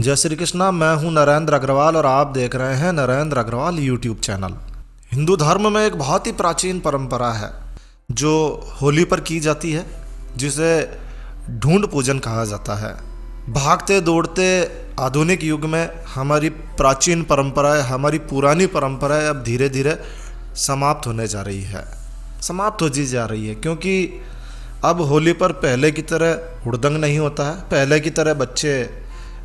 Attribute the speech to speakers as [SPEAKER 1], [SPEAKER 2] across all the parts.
[SPEAKER 1] जय श्री कृष्णा। मैं हूं नरेंद्र अग्रवाल और आप देख रहे हैं नरेंद्र अग्रवाल यूट्यूब चैनल। हिंदू धर्म में एक बहुत ही प्राचीन परंपरा है जो होली पर की जाती है, जिसे ढूंढ पूजन कहा जाता है। भागते दौड़ते आधुनिक युग में हमारी प्राचीन परंपराएं, हमारी पुरानी परंपराएं अब धीरे धीरे समाप्त होने जा रही है, समाप्त होती जा रही है, क्योंकि अब होली पर पहले की तरह हुड़दंग नहीं होता है। पहले की तरह बच्चे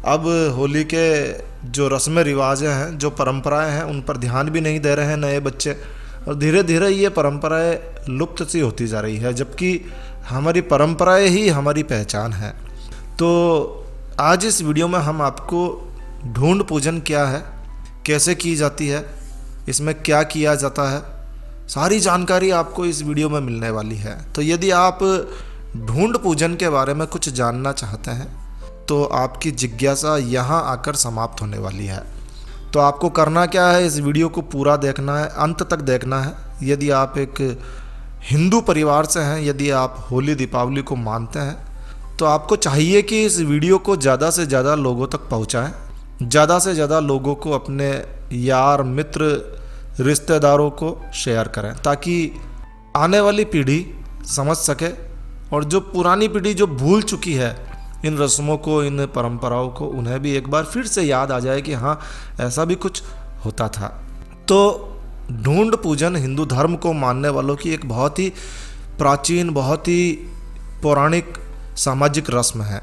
[SPEAKER 1] अब होली के जो रस्में रिवाजें हैं, जो परंपराएं हैं, उन पर ध्यान भी नहीं दे रहे हैं नए बच्चे, और धीरे धीरे ये परंपराएं लुप्त सी होती जा रही है, जबकि हमारी परंपराएं ही हमारी पहचान है। तो आज इस वीडियो में हम आपको ढूंढ पूजन क्या है, कैसे की जाती है, इसमें क्या किया जाता है, सारी जानकारी आपको इस वीडियो में मिलने वाली है। तो यदि आप ढूंढ पूजन के बारे में कुछ जानना चाहते हैं तो आपकी जिज्ञासा यहाँ आकर समाप्त होने वाली है। तो आपको करना क्या है, इस वीडियो को पूरा देखना है, अंत तक देखना है। यदि आप एक हिंदू परिवार से हैं, यदि आप होली दीपावली को मानते हैं, तो आपको चाहिए कि इस वीडियो को ज़्यादा से ज़्यादा लोगों तक पहुँचाएँ, ज़्यादा से ज़्यादा लोगों को, अपने यार मित्र रिश्तेदारों को शेयर करें, ताकि आने वाली पीढ़ी समझ सके, और जो पुरानी पीढ़ी जो भूल चुकी है इन रस्मों को, इन परंपराओं को, उन्हें भी एक बार फिर से याद आ जाए कि हाँ, ऐसा भी कुछ होता था। तो ढूंढ पूजन हिंदू धर्म को मानने वालों की एक बहुत ही प्राचीन, बहुत ही पौराणिक सामाजिक रस्म है।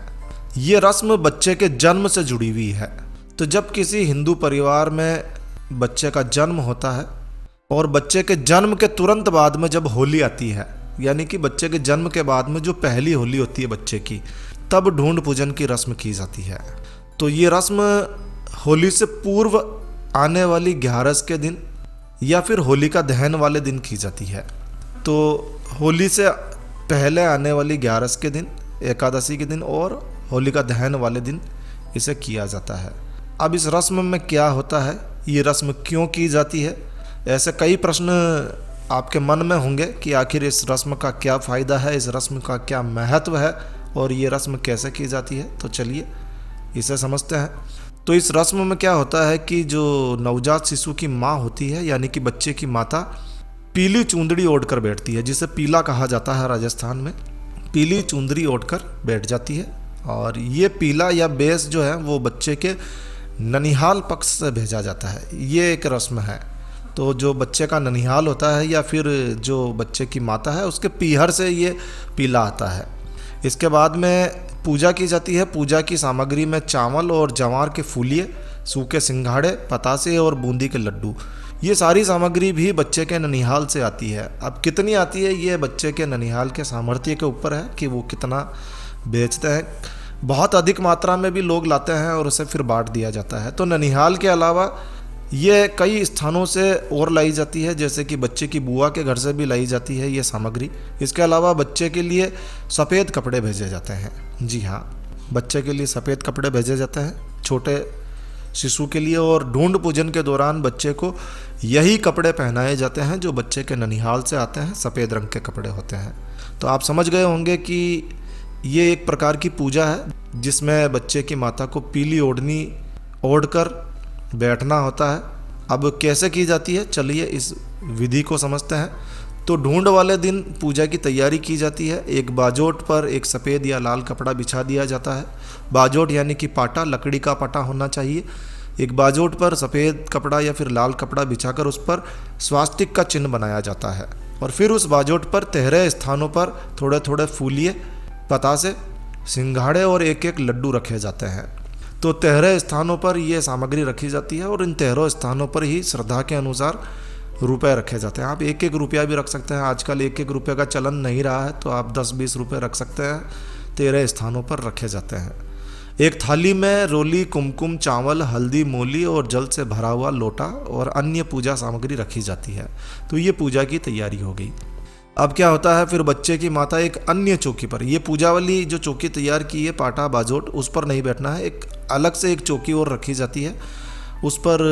[SPEAKER 1] ये रस्म बच्चे के जन्म से जुड़ी हुई है। तो जब किसी हिंदू परिवार में बच्चे का जन्म होता है और बच्चे के जन्म के तुरंत बाद में जब होली आती है, यानी कि बच्चे के जन्म के बाद में जो पहली होली होती है बच्चे की, तब ढूंढ पूजन की रस्म की जाती है। तो ये रस्म होली से पूर्व आने वाली 11 के दिन या फिर होली का दहन वाले दिन की जाती है। तो होली से पहले आने वाली 11 के दिन, एकादशी के दिन और होली का दहन वाले दिन इसे किया जाता है। अब इस रस्म में क्या होता है, ये रस्म क्यों की जाती है, ऐसे कई प्रश्न आपके मन में होंगे कि आखिर इस रस्म का क्या फ़ायदा है, इस रस्म का क्या महत्व है और ये रस्म कैसे की जाती है। तो चलिए इसे समझते हैं। तो इस रस्म में क्या होता है कि जो नवजात शिशु की माँ होती है, यानी कि बच्चे की माता, पीली चुंदड़ी ओढ़कर बैठती है, जिसे पीला कहा जाता है राजस्थान में। पीली चुंदड़ी ओढ़कर बैठ जाती है, और ये पीला या बेस जो है वो बच्चे के ननिहाल पक्ष से भेजा जाता है। ये एक रस्म है। तो जो बच्चे का ननिहाल होता है या फिर जो बच्चे की माता है, उसके पीहर से ये पीला आता है। इसके बाद में पूजा की जाती है। पूजा की सामग्री में चावल और जवार के फूलिये, सूखे सिंघाड़े, पतासे और बूंदी के लड्डू, ये सारी सामग्री भी बच्चे के ननिहाल से आती है। अब कितनी आती है, ये बच्चे के ननिहाल के सामर्थ्य के ऊपर है कि वो कितना बेचते हैं। बहुत अधिक मात्रा में भी लोग लाते हैं और उसे फिर बांट दिया जाता है। तो ननिहाल के अलावा ये कई स्थानों से और लाई जाती है, जैसे कि बच्चे की बुआ के घर से भी लाई जाती है ये सामग्री। इसके अलावा बच्चे के लिए सफ़ेद कपड़े भेजे जाते हैं। जी हाँ, बच्चे के लिए सफ़ेद कपड़े भेजे जाते हैं, छोटे शिशु के लिए। और ढूंढ पूजन के दौरान बच्चे को यही कपड़े पहनाए जाते हैं जो बच्चे के ननिहाल से आते हैं, सफ़ेद रंग के कपड़े होते हैं। तो आप समझ गए होंगे कि ये एक प्रकार की पूजा है जिसमें बच्चे की माता को पीली ओढ़नी ओढ़कर बैठना होता है। अब कैसे की जाती है, चलिए इस विधि को समझते हैं। तो ढूंढ वाले दिन पूजा की तैयारी की जाती है। एक बाजोट पर एक सफ़ेद या लाल कपड़ा बिछा दिया जाता है। बाजोट यानी कि पाटा, लकड़ी का पाटा होना चाहिए। एक बाजोट पर सफ़ेद कपड़ा या फिर लाल कपड़ा बिछाकर उस पर स्वास्तिक का चिन्ह बनाया जाता है, और फिर उस बाजोट पर तहरे स्थानों पर थोड़े थोड़े फूलिये, पतासे, सिंघाड़े और एक एक लड्डू रखे जाते हैं। तो तहरे स्थानों पर ये सामग्री रखी जाती है, और इन तहरों स्थानों पर ही श्रद्धा के अनुसार रुपए रखे जाते हैं। आप 1-1 रुपया भी रख सकते हैं। आजकल 1-1 रुपये का चलन नहीं रहा है, तो आप 10-20 रुपये रख सकते हैं। 13 स्थानों पर रखे जाते हैं। एक थाली में रोली, कुमकुम, चावल, हल्दी, मूली और जल से भरा हुआ लोटा और अन्य पूजा सामग्री रखी जाती है। तो ये पूजा की तैयारी हो गई। अब क्या होता है, फिर बच्चे की माता एक अन्य चौकी पर, ये पूजा वाली जो चौकी तैयार की है, पाटा बाजोट, उस पर नहीं बैठना है। एक अलग से एक चौकी और रखी जाती है। उस पर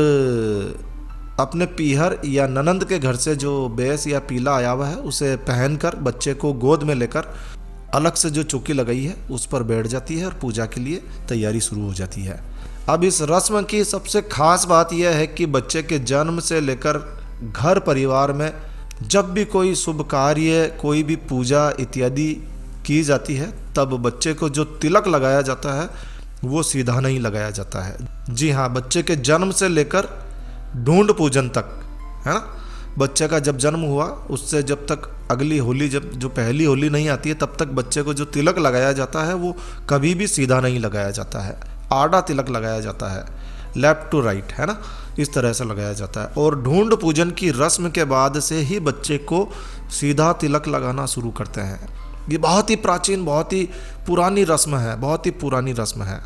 [SPEAKER 1] अपने पीहर या ननंद के घर से जो बेस या पीला आया हुआ है उसे पहनकर बच्चे को गोद में लेकर अलग से जो चौकी लगाई है उस पर बैठ जाती है और पूजा के लिए तैयारी शुरू हो जाती है। अब इस रस्म की सबसे खास बात यह है कि बच्चे के जन्म से लेकर घर परिवार में जब भी कोई शुभ कार्य, कोई भी पूजा इत्यादि की जाती है, तब बच्चे को जो तिलक लगाया जाता है वो सीधा नहीं लगाया जाता है। जी हाँ, बच्चे के जन्म से लेकर ढूंढ पूजन तक, है ना। बच्चे का जब जन्म हुआ उससे जब तक अगली होली, जब जो पहली होली नहीं आती है, तब तक बच्चे को जो तिलक लगाया जाता है वो कभी भी सीधा नहीं लगाया जाता है, आड़ा तिलक लगाया जाता है, लेफ्ट टू राइट, है ना, इस तरह से लगाया जाता है। और ढूंढ पूजन की रस्म के बाद से ही बच्चे को सीधा तिलक लगाना शुरू करते हैं। ये बहुत ही प्राचीन, बहुत ही पुरानी रस्म है, बहुत ही पुरानी रस्म है।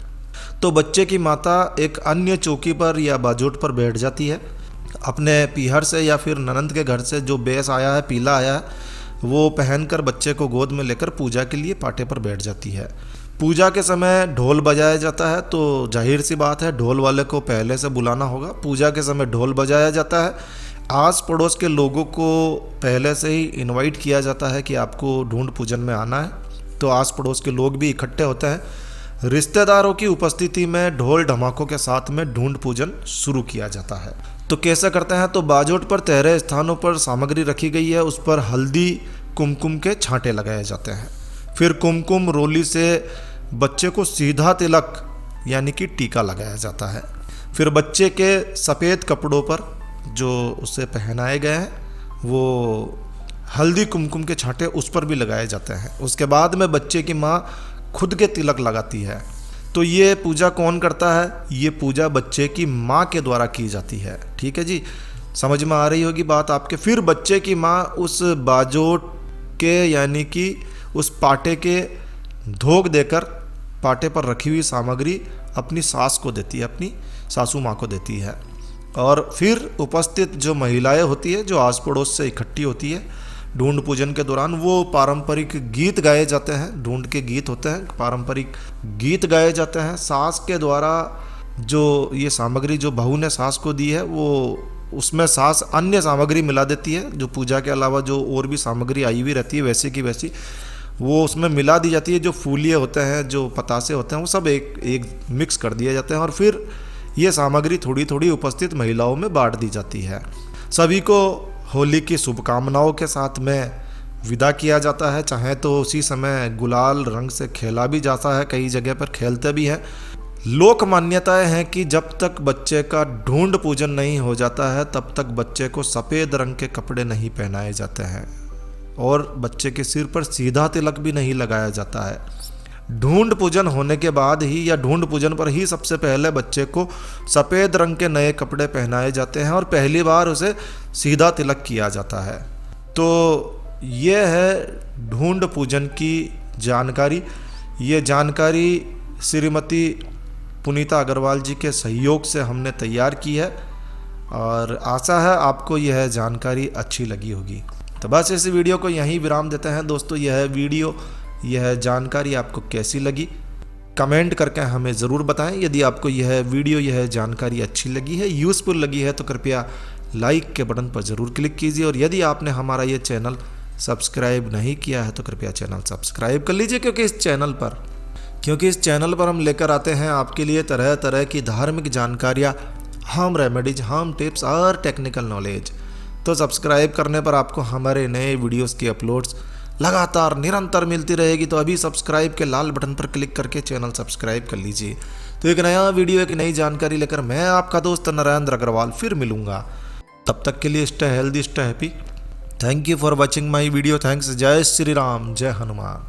[SPEAKER 1] तो बच्चे की माता एक अन्य चौकी पर या बाजोट पर बैठ जाती है, अपने पीहर से या फिर ननंद के घर से जो बेस आया है, पीला आया है, वो पहनकर बच्चे को गोद में लेकर पूजा के लिए पाटे पर बैठ जाती है। पूजा के समय ढोल बजाया जाता है, तो जाहिर सी बात है ढोल वाले को पहले से बुलाना होगा। पूजा के समय ढोल बजाया जाता है, आस पड़ोस के लोगों को पहले से ही इनवाइट किया जाता है कि आपको ढूंढ पूजन में आना है, तो आस पड़ोस के लोग भी इकट्ठे होते हैं। रिश्तेदारों की उपस्थिति में ढोल ढमाकों के साथ में ढूंढ पूजन शुरू किया जाता है। तो कैसे करते हैं, तो बाजोट पर तहरे स्थानों पर सामग्री रखी गई है, उस पर हल्दी कुमकुम के छांटे लगाए जाते हैं। फिर कुमकुम रोली से बच्चे को सीधा तिलक यानी कि टीका लगाया जाता है। फिर बच्चे के सफ़ेद कपड़ों पर जो उसे पहनाए गए हैं वो हल्दी कुमकुम के छांटे उस पर भी लगाए जाते हैं। उसके बाद में बच्चे की माँ खुद के तिलक लगाती है। तो ये पूजा कौन करता है, ये पूजा बच्चे की माँ के द्वारा की जाती है। ठीक है जी, समझ में आ रही होगी बात आपके। फिर बच्चे की माँ उस बाजोट के यानी कि उस पाटे के धोख देकर पाटे पर रखी हुई सामग्री अपनी सास को देती है, अपनी सासू माँ को देती है। और फिर उपस्थित जो महिलाएं होती है, जो आस पड़ोस से इकट्ठी होती है ढूंढ पूजन के दौरान, वो पारंपरिक गीत गाए जाते हैं, ढूंढ के गीत होते हैं, पारंपरिक गीत गाए जाते हैं। सास के द्वारा जो ये सामग्री जो बहू ने सास को दी है, वो उसमें सास अन्य सामग्री मिला देती है, जो पूजा के अलावा जो और भी सामग्री आई हुई रहती है वैसे की वैसी वो उसमें मिला दी जाती है। जो फूलिए होते हैं, जो पतासे होते हैं, वो सब एक मिक्स कर दिए जाते हैं और फिर ये सामग्री थोड़ी थोड़ी उपस्थित महिलाओं में बांट दी जाती है। सभी को होली की शुभकामनाओं के साथ में विदा किया जाता है। चाहे तो उसी समय गुलाल रंग से खेला भी जाता है, कई जगह पर खेलते भी हैं। लोक मान्यताएं हैं कि जब तक बच्चे का ढूंढ पूजन नहीं हो जाता है तब तक बच्चे को सफ़ेद रंग के कपड़े नहीं पहनाए जाते हैं और बच्चे के सिर पर सीधा तिलक भी नहीं लगाया जाता है। ढूंढ पूजन होने के बाद ही या ढूंढ पूजन पर ही सबसे पहले बच्चे को सफ़ेद रंग के नए कपड़े पहनाए जाते हैं और पहली बार उसे सीधा तिलक किया जाता है। तो ये है ढूंढ पूजन की जानकारी। ये जानकारी श्रीमती पुनीता अग्रवाल जी के सहयोग से हमने तैयार की है और आशा है आपको यह जानकारी अच्छी लगी होगी। तो बस इस वीडियो को यहीं विराम देते हैं दोस्तों। यह वीडियो, यह जानकारी आपको कैसी लगी कमेंट करके हमें ज़रूर बताएं। यदि आपको यह वीडियो, यह जानकारी अच्छी लगी है, यूज़फुल लगी है, तो कृपया लाइक के बटन पर ज़रूर क्लिक कीजिए। और यदि आपने हमारा ये चैनल सब्सक्राइब नहीं किया है तो कृपया चैनल सब्सक्राइब कर लीजिए, क्योंकि इस चैनल पर हम लेकर आते हैं आपके लिए तरह तरह की धार्मिक जानकारियाँ, होम रेमेडीज, होम टिप्स और टेक्निकल नॉलेज। तो सब्सक्राइब करने पर आपको हमारे नए वीडियोस की अपलोड्स लगातार निरंतर मिलती रहेगी। तो अभी सब्सक्राइब के लाल बटन पर क्लिक करके चैनल सब्सक्राइब कर लीजिए। तो एक नया वीडियो, एक नई जानकारी लेकर मैं आपका दोस्त नरेंद्र अग्रवाल फिर मिलूंगा। तब तक के लिए stay healthy, stay happy. Thank you for watching my video. Thanks. जय श्री राम, जय हनुमान।